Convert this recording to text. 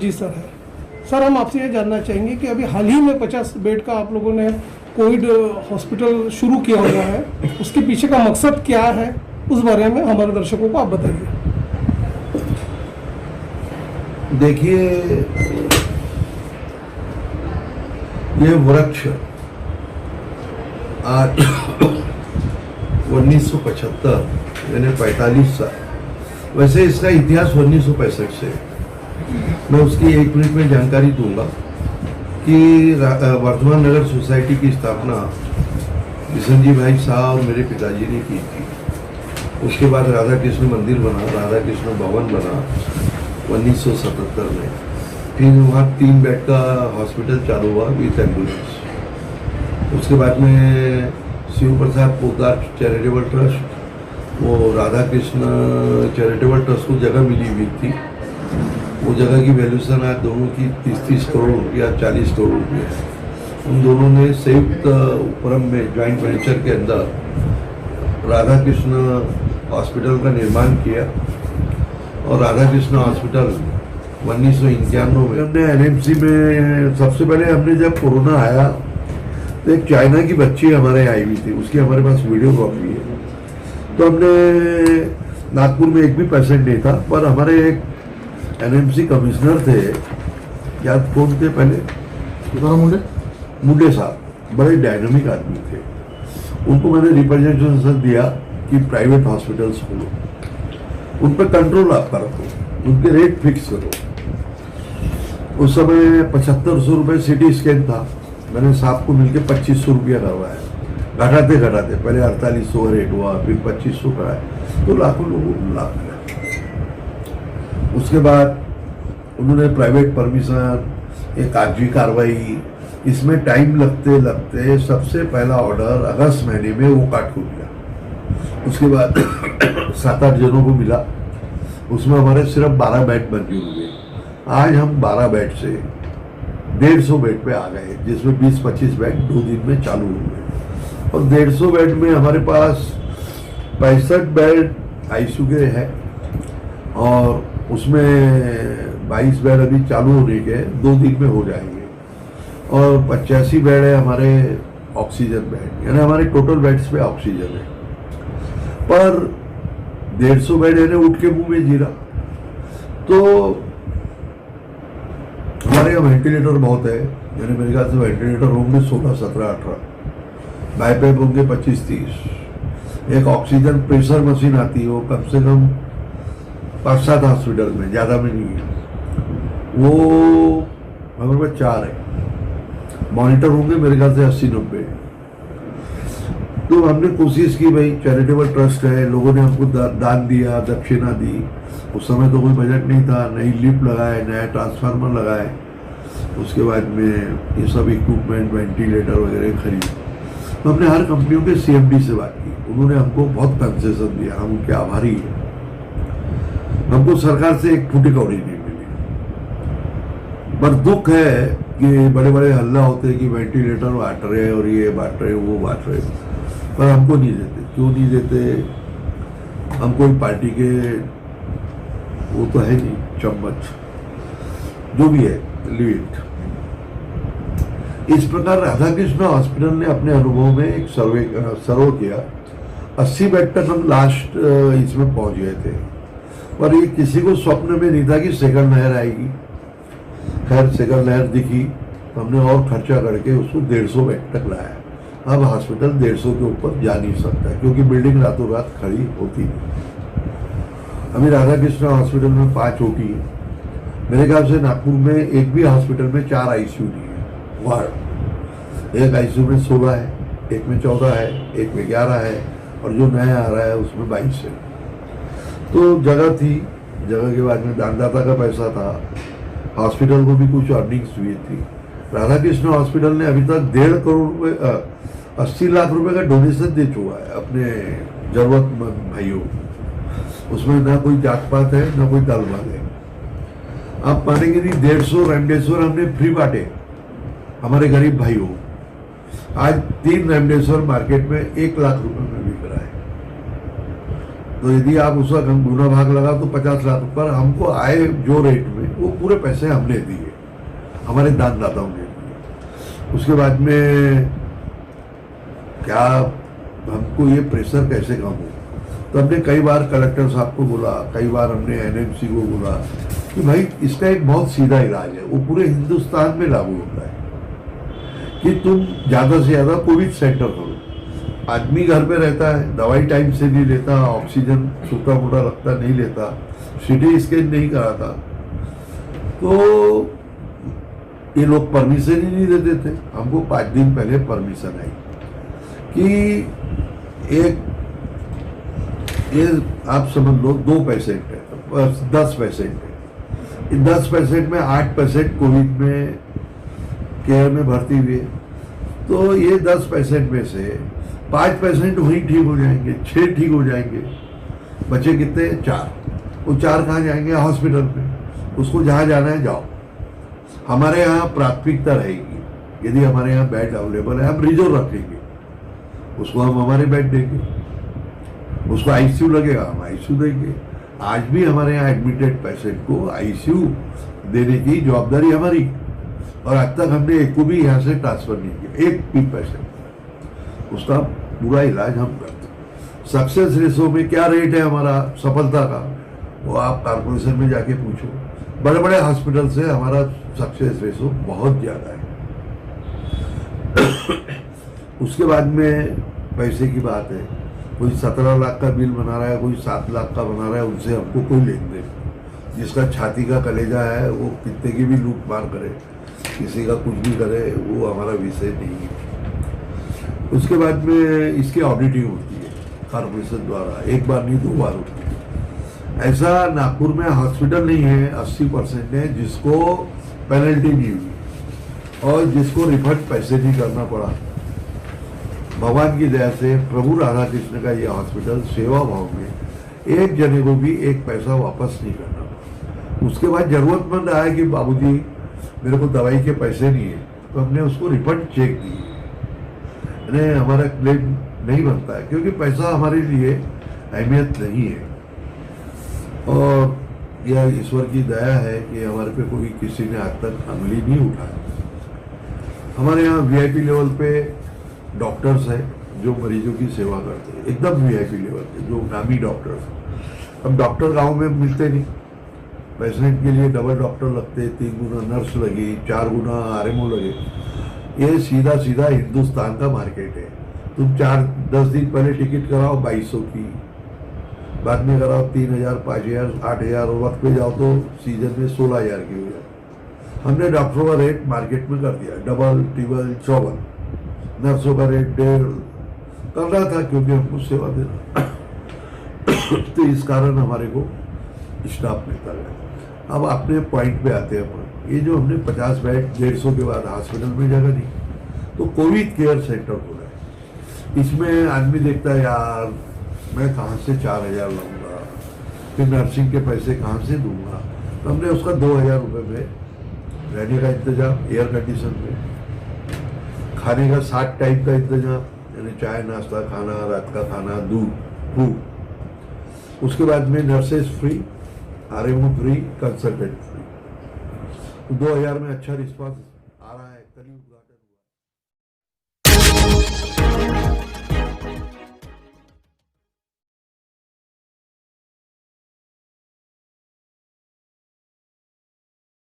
जी sir है। Sir हम आपसे ये जानना चाहेंगे कि अभी हाल ही में 50 बेड का आप लोगों ने कोविड हॉस्पिटल शुरू किया हुआ है, उसके पीछे का मकसद क्या है, उस बारे में हमारे दर्शकों को आप बताइए। देखिए, ये वृक्ष आज 1975 यानी 45 साल, वैसे इसका इतिहास 1965 से है। मैं उसकी 1 मिनट में जानकारी दूंगा कि वर्धमान नगर सोसाइटी की स्थापना किशन जी भाई साहब और मेरे पिताजी ने की थी। उसके बाद राधा कृष्ण मंदिर बना, राधा कृष्ण भवन बना 1977 में। फिर वहाँ 3 बेड का हॉस्पिटल चालू हुआ विथ एम्बुलेंस। उसके बाद में शिव प्रसाद पोद्दार चैरिटेबल ट्रस्ट, वो राधा कृष्ण चैरिटेबल ट्रस्ट को जगह मिली हुई थी। वो जगह की वैल्यूशन आज दोनों की 30-30 करोड़ रुपया, 40 करोड़ रुपये है। उन दोनों ने संयुक्त उपक्रम में जॉइंट वेंचर के अंदर राधा कृष्ण हॉस्पिटल का निर्माण किया। और राधा कृष्ण हॉस्पिटल 1991 में हमने एनएमसी में सबसे पहले हमने जब कोरोना आया तो एक चाइना की बच्ची हमारे आई हुई थी, उसकी हमारे पास वीडियो कॉपी है। तो हमने नागपुर में एक भी पेशेंट नहीं था, पर हमारे एक एनएमसी कमिश्नर थे, याद कौन थे पहले, मुंडे साहब, बड़े डायनामिक आदमी थे। उनको मैंने रिप्रेजेंटेशन दिया कि प्राइवेट हॉस्पिटल्स खोलो, उन पर कंट्रोल आप करो, उनके रेट फिक्स करो। उस समय 7500 रुपये सिटी स्कैन था, मैंने साहब को मिलकर 2500 रुपया करवाया। घटाते घटाते पहले 4800 का रेट हुआ, फिर 2500 कराया, तो लाखों लोगों को लाभ मिला। उसके बाद उन्होंने प्राइवेट परमिशन, एक कागजी कार्रवाई, इसमें टाइम लगते लगते सबसे पहला ऑर्डर अगस्त महीने में वो काट को मिला। उसके बाद 7-8 जनों को मिला, उसमें हमारे सिर्फ 12 बेड मंजूर हुए। आज हम 12 बेड से 150 बेड पे आ गए, जिसमें 20-25 बेड 2 दिन में चालू हुए। और 150 बेड में हमारे पास 65 बेड आईसीयू के हैं, और उसमें 22 बेड अभी चालू होने के 2 दिन में हो जाएंगे। और 85 बेड है हमारे ऑक्सीजन बेड, यानी हमारे टोटल बेड्स पे ऑक्सीजन है। पर 150 बेड है उठ के मुंह में जीरा। तो हमारे यहाँ वेंटिलेटर बहुत है, यानी मेरे ख्याल से वेंटिलेटर होंगे 16, 17, 18, बाईपैप होंगे 25-30। एक ऑक्सीजन प्रेशर मशीन आती है, वो कम से कम 5-7 हॉस्पिटल में, ज़्यादा में नहीं है, वो हमारे पास 4 है। मॉनिटर होंगे मेरे ख्याल से 80-90। तो हमने कोशिश की, भाई चैरिटेबल ट्रस्ट है, लोगों ने हमको दान दिया, दक्षिणा दी। उस समय तो कोई बजट नहीं था, नई लिफ्ट लगाए, नया ट्रांसफार्मर लगाए, उसके बाद में ये सब इक्विपमेंट, वेंटिलेटर वगैरह खरीदे। तो हमने हर कंपनियों के सीएमडी से बात की, उन्होंने हमको बहुत कंसेशन दिया, हम उनके आभारी हैं। हमको सरकार से एक फूटी कौड़ी नहीं मिली। पर दुख है कि बड़े बड़े हल्ला होते हैं कि वेंटिलेटर बांट रहे और ये बांट रहे, वो बांट रहे, पर हमको नहीं देते। क्यों नहीं देते? हम कोई पार्टी के वो तो है नहीं, चम्मच जो भी है, लिमिट। इस प्रकार राधा कृष्ण हॉस्पिटल ने अपने अनुभव में एक सर्वे किया। 80 बेड तक हम लास्ट इसमें पहुंच गए थे, पर ये किसी को स्वप्न में नहीं था कि सेकंड लहर आएगी। खैर सेकंड लहर दिखी, तो हमने और खर्चा करके उसको 150 बेड तक लाया। अब हॉस्पिटल 150 के ऊपर जा नहीं सकता, क्योंकि बिल्डिंग रातों रात खड़ी होती नहीं। अभी राधा कृष्ण हॉस्पिटल में 5 ओटी है। मेरे ख्याल से नागपुर में एक भी हॉस्पिटल में 4 आईसीयू नहीं है, वार्ड। एक आईसीयू में 16 है, एक में 14 है, एक में 11 है, और जो नया आ रहा है उसमें 22 है। तो जगह थी, जगह के बाद में दानदाता का पैसा था, हॉस्पिटल को भी कुछ अर्निंग्स हुई थी। राधा कृष्ण हॉस्पिटल ने अभी तक 1.5 करोड़ रुपये 80 लाख रुपए का डोनेशन दे चुका है अपने जरूरतमंद भाइयों को। उसमें ना कोई जात पात है, ना कोई दलवाल है। आप मानेंगे नहीं, 150 रेमडेसिविर हमने फ्री बांटे हमारे गरीब भाइयों। आज 3 रेमडेसिविर मार्केट में 1 लाख रुपए में बिक रहा है। तो यदि आप उसका गुना भाग लगा तो 50 लाख, पर हमको आए जो रेट में वो पूरे पैसे हमने दिए, हमारे दानदाताओं ने दिए। उसके बाद में क्या हमको ये प्रेशर कैसे कम हो, तो हमने कई बार कलेक्टर साहब को बोला, कई बार हमने एनएमसी को बोला कि भाई इसका एक बहुत सीधा इलाज है, वो पूरे हिंदुस्तान में लागू होता है कि तुम ज़्यादा से ज़्यादा कोविड सेंटर करो। आदमी घर पे रहता है, दवाई टाइम से नहीं लेता, ऑक्सीजन छोटा मोटा लगता नहीं लेता, सीटी स्कैन नहीं कराता, तो ये लोग परमिशन ही नहीं देते थे। हमको 5 दिन पहले परमिशन आई कि ये आप समझ लो 2 पेशेंट है, 10 पेशेंट है, इन 10 पेशेंट में 8 पेशेंट कोविड में केयर में भर्ती हुए, तो ये 10 पेशेंट में से 5 पेशेंट वहीं ठीक हो जाएंगे, 6 ठीक हो जाएंगे, बचे कितने 4। वो 4 कहाँ जाएंगे? हॉस्पिटल में। उसको जहाँ जाना है जाओ। हमारे यहाँ प्राथमिकता रहेगी, यदि हमारे यहाँ बेड अवेलेबल है हम रिजर्व रखेंगे, उसको हम हमारे बेड देंगे। उसको आईसीयू लगेगा हम आईसीयू देंगे। आज भी हमारे यहाँ एडमिटेड पेशेंट को आईसीयू देने की जवाबदारी हमारी, और आज तक हमने एक को भी यहाँ से ट्रांसफर नहीं किया, एक भी पेशेंट, उसका पूरा इलाज हम करते। सक्सेस रेशो में क्या रेट है हमारा सफलता का, वो आप कॉर्पोरेशन में जाके पूछो। बड़े बड़े हॉस्पिटल से हमारा सक्सेस रेशो बहुत ज़्यादा है। उसके बाद में पैसे की बात है, कोई 17 लाख का बिल बना रहा है, कोई 7 लाख का बना रहा है, उनसे हमको कोई लेन देन नहीं। जिसका छाती का कलेजा है वो कितने की भी लूट मार करे, किसी का कुछ भी करे, वो हमारा विषय नहीं है। उसके बाद में इसकी ऑडिटिंग होती है कॉर्पोरेशन द्वारा, एक बार नहीं 2 बार होती है। ऐसा नागपुर में हॉस्पिटल नहीं है, 80% है जिसको पेनल्टी नहीं हुई और जिसको रिफंड पैसे नहीं करना पड़ा। भगवान की दया से प्रभु राधा कृष्ण का यह हॉस्पिटल सेवा भाव में एक जने को भी एक पैसा वापस नहीं करना पड़ा। उसके बाद जरूरतमंद आया कि बाबूजी मेरे को दवाई के पैसे नहीं है, तो हमने उसको रिफंड चेक दिए। हमारा क्लेम नहीं बनता है क्योंकि पैसा हमारे लिए अहमियत नहीं है, और यह ईश्वर की दया है कि हमारे पे कोई किसी ने आज तक अंगुली नहीं उठाया। हमारे यहाँ वीआईपी लेवल पे डॉक्टर्स हैं जो मरीजों की सेवा करते हैं, एकदम वीआईपी लेवल पे, जो नामी डॉक्टर्स। अब डॉक्टर गांव में मिलते नहीं, पेशेंट के लिए डबल डॉक्टर लगते, 3 गुना नर्स लगी, 4 गुना आरएमओ लगे। ये सीधा सीधा हिंदुस्तान का मार्केट है। तुम 4-10 दिन पहले टिकट कराओ 2200 की, बाद में कराओ 3000, 5000, 8000, और वक्त पे जाओ तो सीजन में 16000 की हो जाए। हमने डॉक्टरों का रेट मार्केट में कर दिया, डबल, ट्रिपल, 54। नर्सों का रेट 1.5 करना था क्योंकि हमको सेवा देना तो इस कारण हमारे को स्टाफ मिलता गया। अब अपने पॉइंट पे आते हैं अपन, ये जो हमने 50 बेड 150 के बाद हॉस्पिटल में जगह नहीं, तो कोविड केयर सेंटर खोला है। इसमें आदमी देखता है यार मैं कहाँ से 4000 लाऊंगा, फिर नर्सिंग के पैसे कहाँ से दूंगा, तो हमने उसका 2000 रुपये में रहने का इंतजाम, एयर कंडीशन में, खाने का 7 टाइम का इंतजाम, यानी चाय, नाश्ता, खाना, रात का खाना, दूध, फूड। उसके बाद में nurses free, RMO free, consultant free. 2000 में अच्छा रिस्पांस